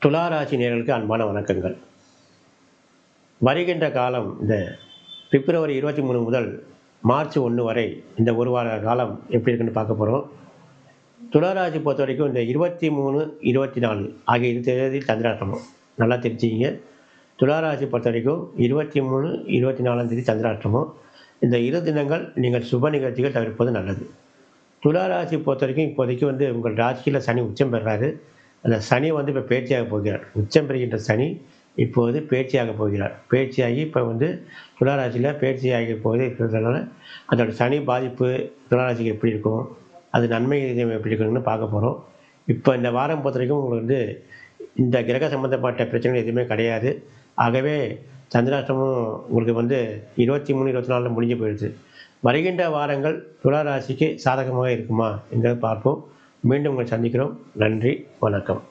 துளாராசி நேயர்களுக்கு அன்பான வணக்கங்கள். வருகின்ற காலம் இந்த பிப்ரவரி 23 முதல் மார்ச் 1 வரை இந்த ஒரு வார காலம் எப்படி இருக்குன்னு பார்க்க போகிறோம். துளாராசி பொறுத்த வரைக்கும் இந்த 23, 24 ஆகிய இரு தேதி சந்திராஷ்டமம் நல்லா தெரிஞ்சுக்கிங்க. துளாராசி பொறுத்த வரைக்கும் 23, 24ஆம் தேதி சந்திராஷ்டமம். இந்த இரு தினங்கள் நீங்கள் சுப நிகழ்ச்சிகள் தவிர்ப்பது நல்லது. துளாராசி பொறுத்த வரைக்கும் இப்போதைக்கு உங்கள் ராசியில் சனி உச்சம் பெறுறாரு. அந்த சனி இப்போ பேச்சியாக போகிறார். உச்சம் பெறுகின்ற சனி இப்போது பேச்சியாக போகிறார். பேச்சியாகி இப்போ துளாராசியில் பேச்சியாகி போது இருக்கிறதுனால அதோட சனி பாதிப்பு துளாராசிக்கு எப்படி இருக்கும், அது நன்மை எப்படி இருக்குன்னு பார்க்க போகிறோம். இப்போ இந்த வாரம் பொறுத்த வரைக்கும் உங்களுக்கு இந்த கிரக சம்பந்தப்பட்ட பிரச்சனைகள் எதுவுமே கிடையாது. ஆகவே சந்திராஷ்டமும் உங்களுக்கு 23, 24 முடிஞ்சு போயிடுச்சு. வருகின்ற வாரங்கள் துளாராசிக்கு சாதகமாக இருக்குமா என்பதை பார்ப்போம். மீண்டும் உங்களை சந்திக்கிறோம். நன்றி, வணக்கம்.